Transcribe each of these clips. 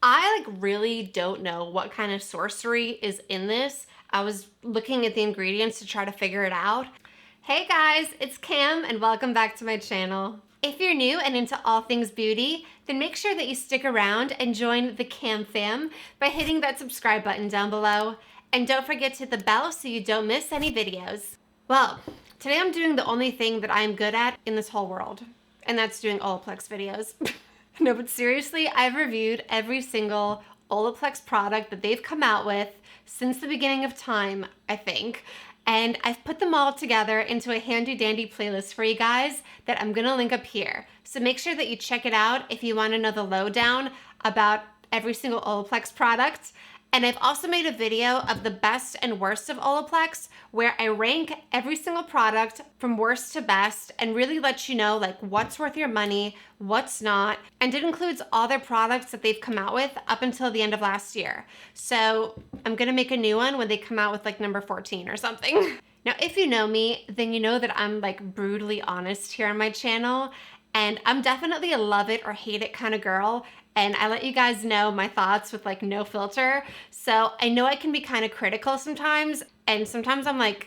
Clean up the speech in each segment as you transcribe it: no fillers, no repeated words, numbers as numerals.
I really don't know what kind of sorcery is in this. I was looking at the ingredients to try to figure it out. Hey guys, it's Cam and welcome back to my channel. If you're new and into all things beauty, then make sure that you stick around and join the Cam fam by hitting that subscribe button down below. And don't forget to hit the bell so you don't miss any videos. Well, today I'm doing the only thing that I'm good at in this whole world, and that's doing Olaplex videos. No, but seriously, I've reviewed every single Olaplex product that they've come out with since the beginning of time, I think. And I've put them all together into a handy dandy playlist for you guys that I'm gonna link up here. So make sure that you check it out if you wanna know the lowdown about every single Olaplex product. And I've also made a video of the best and worst of Olaplex where I rank every single product from worst to best and really let you know what's worth your money, what's not, and it includes all their products that they've come out with up until the end of last year. So I'm gonna make a new one when they come out with number 14 or something. Now, if you know me, then you know that I'm brutally honest here on my channel, and I'm definitely a love it or hate it kind of girl. And I let you guys know my thoughts with no filter. So I know I can be kind of critical sometimes. And sometimes I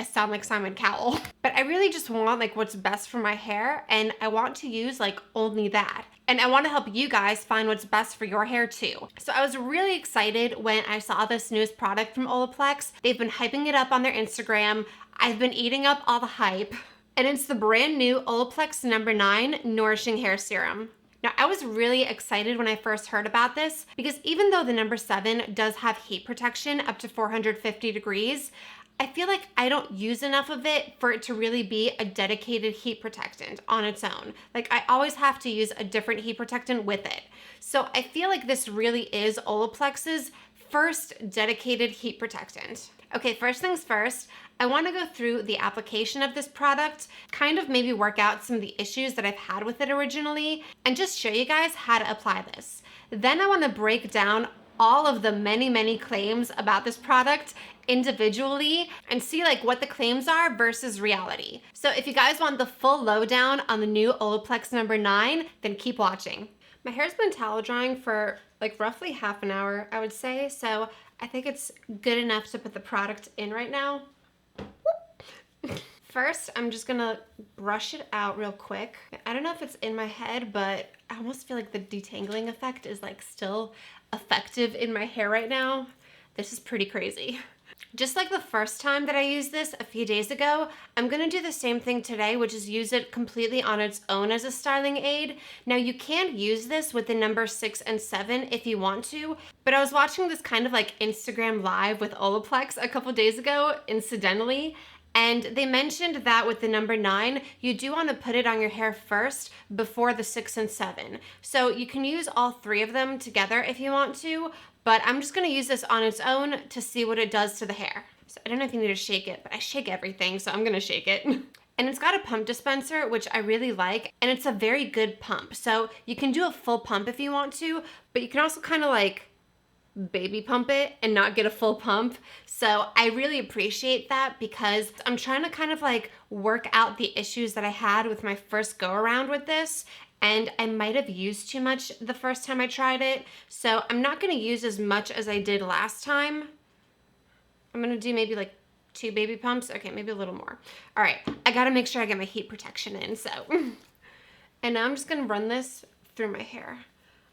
sound like Simon Cowell. But I really just want what's best for my hair. And I want to use only that. And I want to help you guys find what's best for your hair too. So I was really excited when I saw this newest product from Olaplex. They've been hyping it up on their Instagram. I've been eating up all the hype. And it's the brand new Olaplex No. 9 Nourishing Hair Serum. Now, I was really excited when I first heard about this because even though the number 7 does have heat protection up to 450 degrees, I feel like I don't use enough of it for it to really be a dedicated heat protectant on its own. I always have to use a different heat protectant with it. So I feel like this really is Olaplex's first dedicated heat protectant. Okay, first things first, I want to go through the application of this product, kind of maybe work out some of the issues that I've had with it originally, and just show you guys how to apply this. Then I want to break down all of the many claims about this product individually and see what the claims are versus reality. So if you guys want the full lowdown on the new Olaplex No. 9, then keep watching. My hair's been towel drying for roughly half an hour, I would say, so I think it's good enough to put the product in right now. First, I'm just gonna brush it out real quick. I don't know if it's in my head, but I almost feel like the detangling effect is still effective in my hair right now. This is pretty crazy. Just like the first time that I used this a few days ago, I'm gonna do the same thing today, which is use it completely on its own as a styling aid. Now you can use this with the number 6 and 7 if you want to, but I was watching this kind of Instagram live with Olaplex a couple days ago, incidentally, and they mentioned that with the number 9, you do want to put it on your hair first before the 6 and 7. So you can use all 3 of them together if you want to, but I'm just going to use this on its own to see what it does to the hair. So I don't know if you need to shake it, but I shake everything, so I'm going to shake it. And it's got a pump dispenser, which I really like, and it's a very good pump. So you can do a full pump if you want to, but you can also kind of baby pump it and not get a full pump. So I really appreciate that because I'm trying to kind of work out the issues that I had with my first go around with this, and I might have used too much the first time I tried it. So I'm not gonna use as much as I did last time. I'm gonna do maybe 2 baby pumps. Okay, maybe a little more. All right, I gotta make sure I get my heat protection in, so. And now I'm just gonna run this through my hair.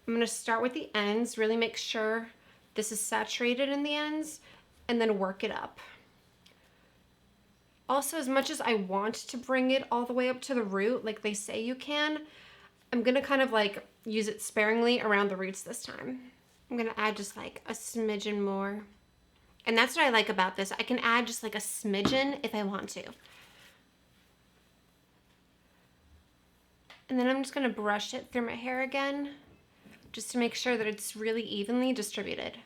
I'm gonna start with the ends, really make sure this is saturated in the ends, and then work it up. Also, as much as I want to bring it all the way up to the root, like they say you can, I'm gonna kind of use it sparingly around the roots this time. I'm gonna add just a smidgen more. And that's what I like about this. I can add just a smidgen if I want to. And then I'm just gonna brush it through my hair again, just to make sure that it's really evenly distributed.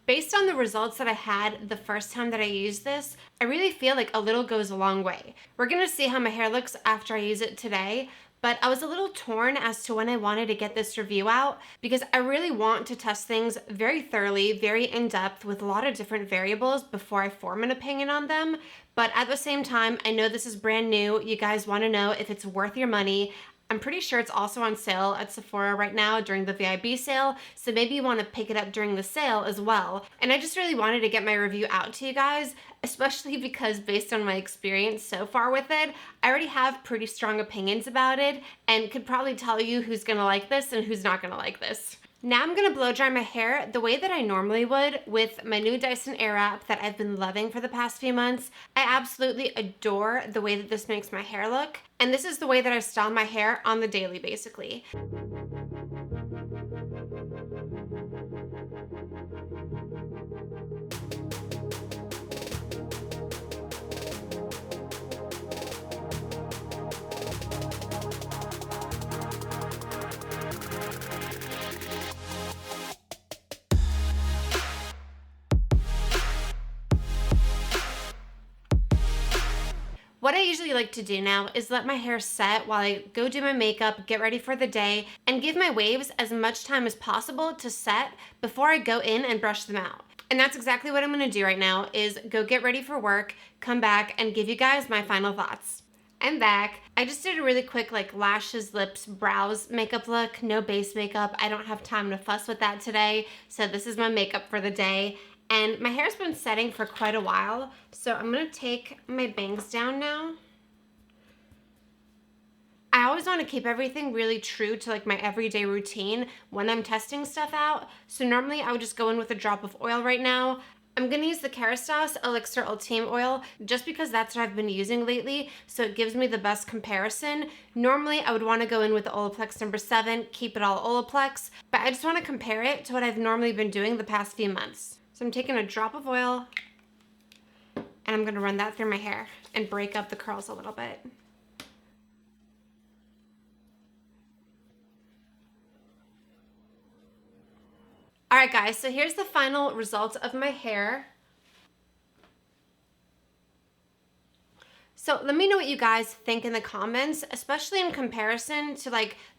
Based on the results that I had the first time that I used this, I really feel like a little goes a long way. We're gonna see how my hair looks after I use it today, but I was a little torn as to when I wanted to get this review out because I really want to test things very thoroughly, very in-depth with a lot of different variables before I form an opinion on them. But at the same time, I know this is brand new. You guys want to know if it's worth your money. I'm pretty sure it's also on sale at Sephora right now during the VIB sale, so maybe you want to pick it up during the sale as well. And I just really wanted to get my review out to you guys, especially because based on my experience so far with it, I already have pretty strong opinions about it and could probably tell you who's gonna like this and who's not gonna like this. Now I'm gonna blow dry my hair the way that I normally would with my new Dyson Airwrap that I've been loving for the past few months. I absolutely adore the way that this makes my hair look, and this is the way that I style my hair on the daily, basically. What I usually like to do now is let my hair set while I go do my makeup, get ready for the day, and give my waves as much time as possible to set before I go in and brush them out. And that's exactly what I'm gonna do right now, is go get ready for work, come back, and give you guys my final thoughts. I'm back. I just did a really quick lashes, lips, brows makeup look, no base makeup. I don't have time to fuss with that today, so this is my makeup for the day. And my hair's been setting for quite a while, so I'm gonna take my bangs down now. I always want to keep everything really true to my everyday routine when I'm testing stuff out. So normally I would just go in with a drop of oil right now. I'm gonna use the Kerastase Elixir Ultime oil just because that's what I've been using lately, so it gives me the best comparison. Normally I would want to go in with the OLAPLEX No. 7, keep it all Olaplex, but I just want to compare it to what I've normally been doing the past few months. So I'm taking a drop of oil and I'm gonna run that through my hair and break up the curls a little bit. All right, guys, so here's the final result of my hair. So let me know what you guys think in the comments, especially in comparison to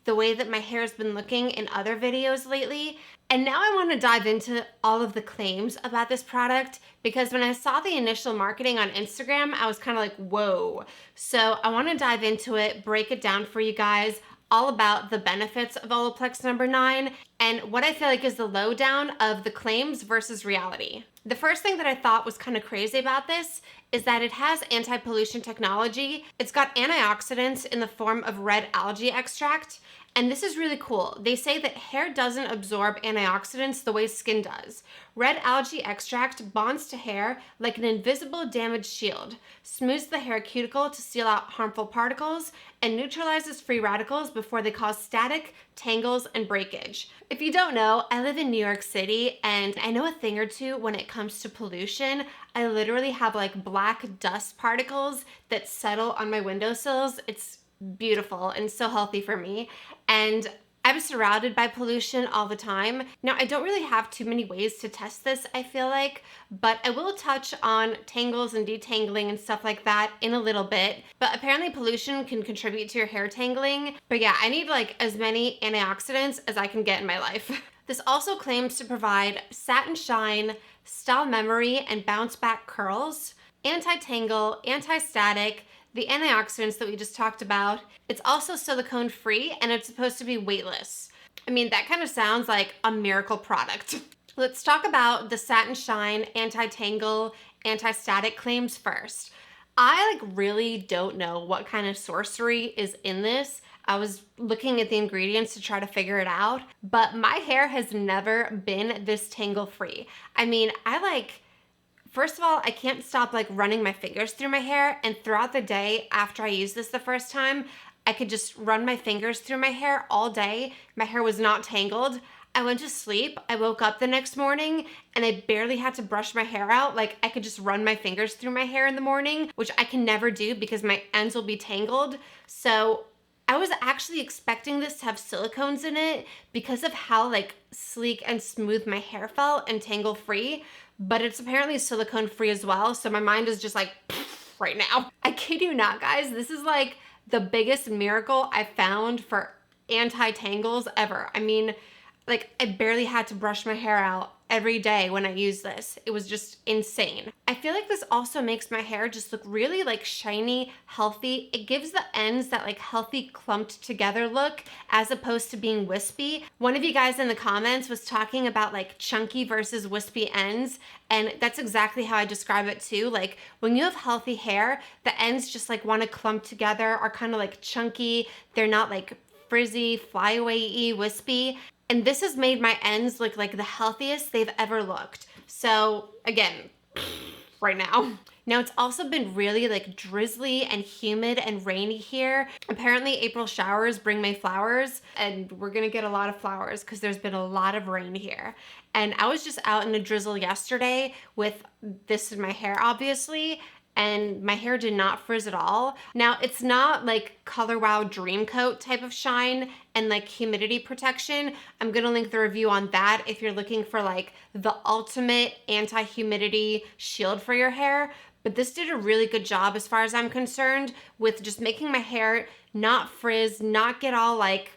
the way that my hair has been looking in other videos lately. And now I want to dive into all of the claims about this product, because when I saw the initial marketing on Instagram, I was kind of like, whoa. So I want to dive into it, break it down for you guys, all about the benefits of Olaplex No. 9 and what I feel like is the lowdown of the claims versus reality. The first thing that I thought was kind of crazy about this is that it has anti-pollution technology. It's got antioxidants in the form of red algae extract, and this is really cool. They say that hair doesn't absorb antioxidants the way skin does. Red algae extract bonds to hair like an invisible damage shield, smooths the hair cuticle to seal out harmful particles, and neutralizes free radicals before they cause static, tangles, and breakage. If you don't know, I live in New York City and I know a thing or two when it comes to pollution. I literally have black dust particles that settle on my windowsills. It's beautiful and so healthy for me. And I'm surrounded by pollution all the time. Now, I don't really have too many ways to test this, I feel like, but I will touch on tangles and detangling and stuff like that in a little bit. But apparently pollution can contribute to your hair tangling. But yeah, I need as many antioxidants as I can get in my life. This also claims to provide satin shine, style memory, and bounce back curls, anti-tangle, anti-static, the antioxidants that we just talked about. It's also silicone free and it's supposed to be weightless. I mean, that kind of sounds like a miracle product. Let's talk about the satin shine, anti-tangle, anti-static claims first. I really don't know what kind of sorcery is in this. I was looking at the ingredients to try to figure it out, but my hair has never been this tangle free. I mean, first of all, I can't stop running my fingers through my hair, and throughout the day after I used this the first time, I could just run my fingers through my hair all day. My hair was not tangled. I went to sleep, I woke up the next morning, and I barely had to brush my hair out. I could just run my fingers through my hair in the morning, which I can never do because my ends will be tangled. So I was actually expecting this to have silicones in it because of how sleek and smooth my hair felt and tangle free, but it's apparently silicone free as well. So my mind is just right now. I kid you not, guys. This is the biggest miracle I found for anti-tangles ever. I mean, Like, I barely had to brush my hair out every day when I use this. It was just insane. I feel like this also makes my hair just look really like shiny, healthy. It gives the ends that like healthy clumped together look as opposed to being wispy. One of you guys in the comments was talking about like chunky versus wispy ends, and that's exactly how I describe it too. Like when you have healthy hair, the ends just like want to clump together, are kind of like chunky. They're not like frizzy, flyaway-y, wispy. And this has made my ends look like the healthiest they've ever looked. So again, right now. Now it's also been really like drizzly and humid and rainy here. Apparently April showers bring May flowers, and we're gonna get a lot of flowers because there's been a lot of rain here. And I was just out in a drizzle yesterday with this in my hair, obviously, and my hair did not frizz at all. Now, it's not like Color Wow Dream Coat type of shine and like humidity protection. I'm gonna link the review on that if you're looking for like the ultimate anti-humidity shield for your hair. But this did a really good job as far as I'm concerned with just making my hair not frizz, not get all like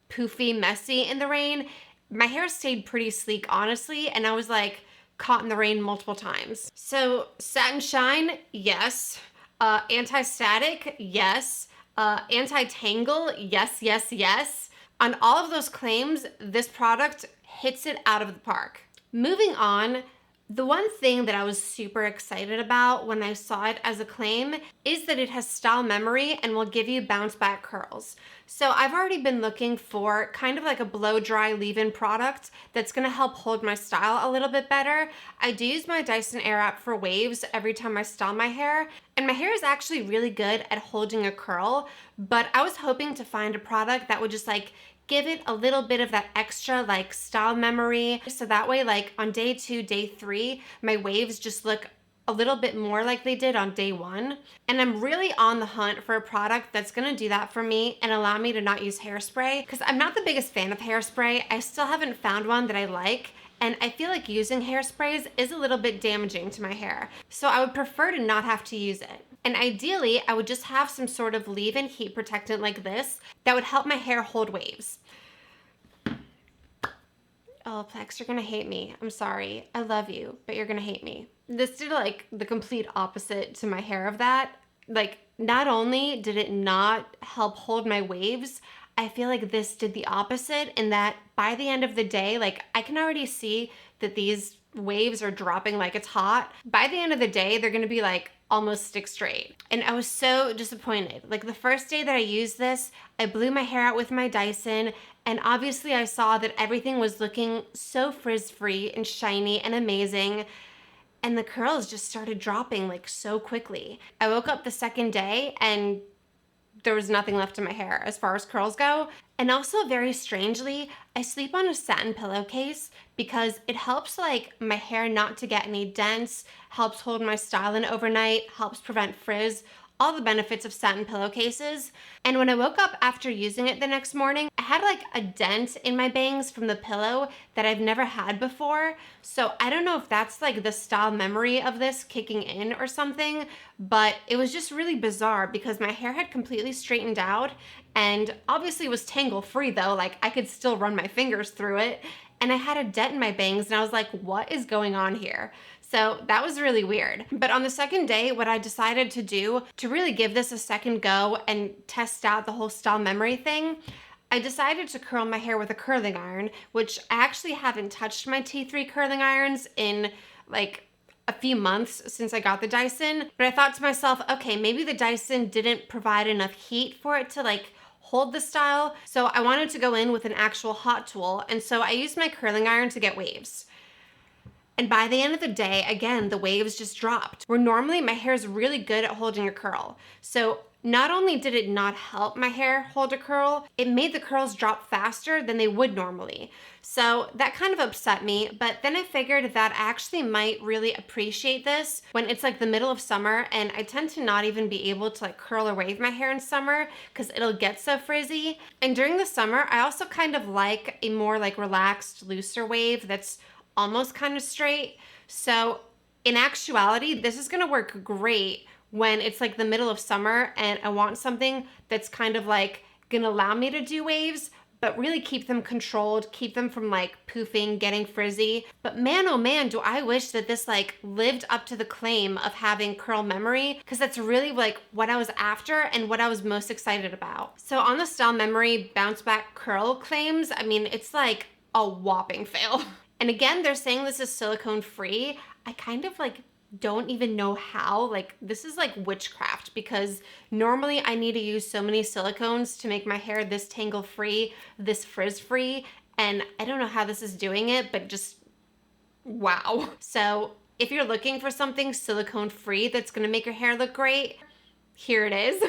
poofy, messy in the rain. My hair stayed pretty sleek, honestly, and I was like, caught in the rain multiple times. So satin shine, yes. Anti-static, yes. Anti-tangle, yes, yes, yes. On all of those claims, this product hits it out of the park. Moving on, the one thing that I was super excited about when I saw it as a claim is that it has style memory and will give you bounce back curls. So I've already been looking for kind of like a blow dry leave-in product that's gonna help hold my style a little bit better. I do use my Dyson Airwrap for waves every time I style my hair, and my hair is actually really good at holding a curl, but I was hoping to find a product that would just like give it a little bit of that extra like style memory. So that way, like on day 2, day 3, my waves just look a little bit more like they did on day 1. And I'm really on the hunt for a product that's gonna do that for me and allow me to not use hairspray, because I'm not the biggest fan of hairspray. I still haven't found one that I like. And I feel like using hairsprays is a little bit damaging to my hair. So I would prefer to not have to use it. And ideally, I would just have some sort of leave-in heat protectant like this that would help my hair hold waves. Olaplex, you're gonna hate me. I'm sorry. I love you, but you're gonna hate me. This did like the complete opposite to my hair of that. Like, not only did it not help hold my waves, I feel like this did the opposite in that by the end of the day, like I can already see that these waves are dropping like it's hot. By the end of the day, they're gonna be like almost stick straight. And I was so disappointed. Like the first day that I used this, I blew my hair out with my Dyson, and obviously I saw that everything was looking so frizz-free and shiny and amazing, and the curls just started dropping like so quickly. I woke up the second day and there was nothing left in my hair as far as curls go. And also, very strangely, I sleep on a satin pillowcase because it helps like my hair not to get any dents, helps hold my style in overnight, helps prevent frizz, all the benefits of satin pillowcases. And when I woke up after using it the next morning, I had like a dent in my bangs from the pillow that I've never had before. So I don't know if that's like the style memory of this kicking in or something, but it was just really bizarre because my hair had completely straightened out and obviously was tangle free though. Like I could still run my fingers through it, and I had a dent in my bangs and I was like, what is going on here? So that was really weird. But on the second day, what I decided to do to really give this a second go and test out the whole style memory thing, I decided to curl my hair with a curling iron, which I actually haven't touched my T3 curling irons in like a few months since I got the Dyson. But I thought to myself, okay, maybe the Dyson didn't provide enough heat for it to like hold the style. So I wanted to go in with an actual hot tool. And so I used my curling iron to get waves. And by the end of the day, again, the waves just dropped. Where normally my hair is really good at holding a curl. So not only did it not help my hair hold a curl, it made the curls drop faster than they would normally. So that kind of upset me, but then I figured that I actually might really appreciate this when it's like the middle of summer, and I tend to not even be able to like curl or wave my hair in summer because it'll get so frizzy. And during the summer, I also kind of like a more like relaxed, looser wave that's almost kind of straight. So in actuality, this is gonna work great when it's like the middle of summer and I want something that's kind of like gonna allow me to do waves, but really keep them controlled, keep them from like poofing, getting frizzy. But man, oh man, do I wish that this like lived up to the claim of having curl memory, because that's really like what I was after and what I was most excited about. So on the Style Memory bounce back curl claims, I mean, it's like a whopping fail. And again, they're saying this is silicone free. I kind of like don't even know how. Like, this is like witchcraft, because normally I need to use so many silicones to make my hair this tangle free, this frizz free, and I don't know how this is doing it, but just wow. So if you're looking for something silicone free that's gonna make your hair look great, here it is.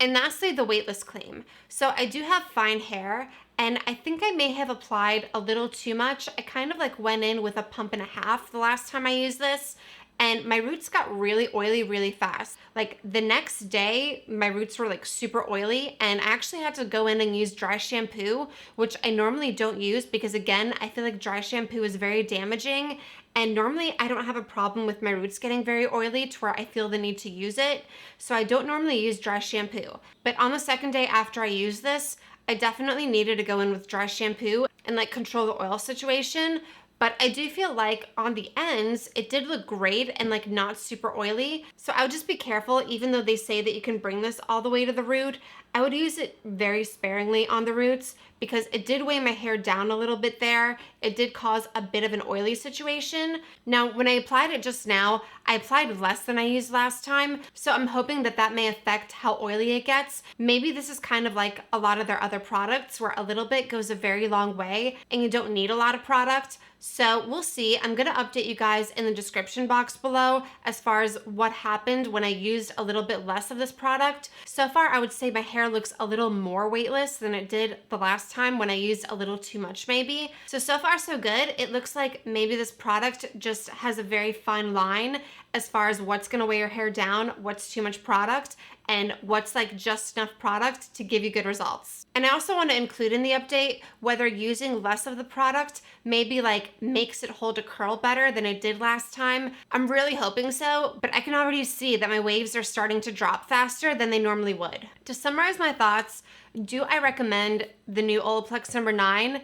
And lastly, the weightless claim. So I do have fine hair, and I think I may have applied a little too much. I kind of like went in with a pump and a half the last time I used this, and my roots got really oily really fast. Like the next day, my roots were like super oily, and I actually had to go in and use dry shampoo, which I normally don't use because again, I feel like dry shampoo is very damaging. And normally I don't have a problem with my roots getting very oily to where I feel the need to use it. So I don't normally use dry shampoo. But on the second day after I used this, I definitely needed to go in with dry shampoo and like control the oil situation. But I do feel like on the ends, it did look great and like not super oily. So I would just be careful, even though they say that you can bring this all the way to the root, I would use it very sparingly on the roots because it did weigh my hair down a little bit there. It did cause a bit of an oily situation. Now, when I applied it just now, I applied less than I used last time. So I'm hoping that that may affect how oily it gets. Maybe this is kind of like a lot of their other products where a little bit goes a very long way and you don't need a lot of product. So we'll see. I'm gonna update you guys in the description box below as far as what happened when I used a little bit less of this product. So far, I would say my hair looks a little more weightless than it did the last time when I used a little too much maybe. So far so good. It looks like maybe this product just has a very fine line as far as what's gonna weigh your hair down, what's too much product, and what's like just enough product to give you good results. And I also want to include in the update whether using less of the product maybe like makes it hold a curl better than it did last time. I'm really hoping so, but I can already see that my waves are starting to drop faster than they normally would. To summarize my thoughts, do I recommend the new Olaplex No. 9?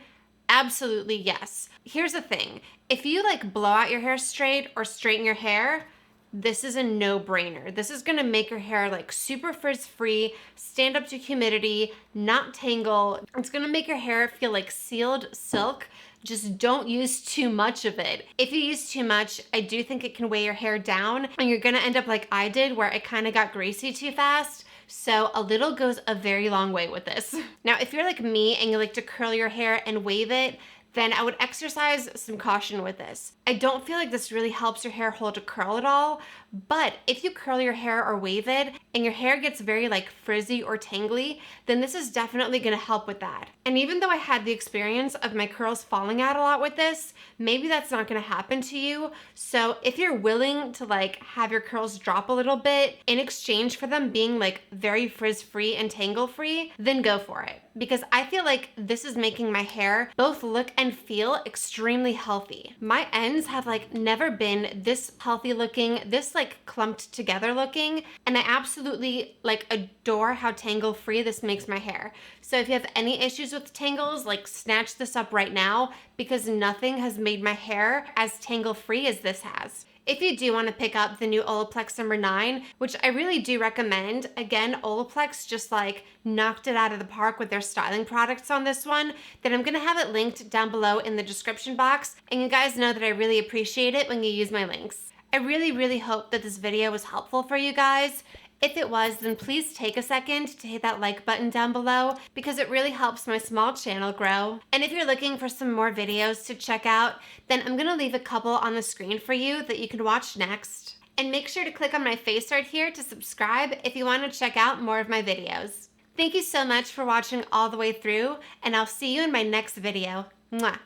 Absolutely yes. Here's the thing, if you like blow out your hair straight or straighten your hair, this is a no-brainer. This is gonna make your hair like super frizz-free, stand up to humidity, not tangle. It's gonna make your hair feel like sealed silk. Just don't use too much of it. If you use too much, I do think it can weigh your hair down and you're gonna end up like I did where it kind of got greasy too fast. So a little goes a very long way with this. Now, if you're like me and you like to curl your hair and wave it, then I would exercise some caution with this. I don't feel like this really helps your hair hold a curl at all, but if you curl your hair or wave it and your hair gets very like frizzy or tangly, then this is definitely gonna help with that. And even though I had the experience of my curls falling out a lot with this, maybe that's not gonna happen to you. So if you're willing to like have your curls drop a little bit in exchange for them being like very frizz-free and tangle-free, then go for it. Because I feel like this is making my hair both look and feel extremely healthy. My ends have like never been this healthy looking, this like clumped together looking, and I absolutely like adore how tangle free this makes my hair. So if you have any issues with tangles, like snatch this up right now because nothing has made my hair as tangle free as this has. If you do want to pick up the new Olaplex No. 9, which I really do recommend, again, Olaplex just like knocked it out of the park with their styling products on this one, then I'm going to have it linked down below in the description box. And you guys know that I really appreciate it when you use my links. I really hope that this video was helpful for you guys. If it was, then please take a second to hit that like button down below because it really helps my small channel grow. And if you're looking for some more videos to check out, then I'm gonna leave a couple on the screen for you that you can watch next. And make sure to click on my face right here to subscribe if you want to check out more of my videos. Thank you so much for watching all the way through, and I'll see you in my next video. Mwah.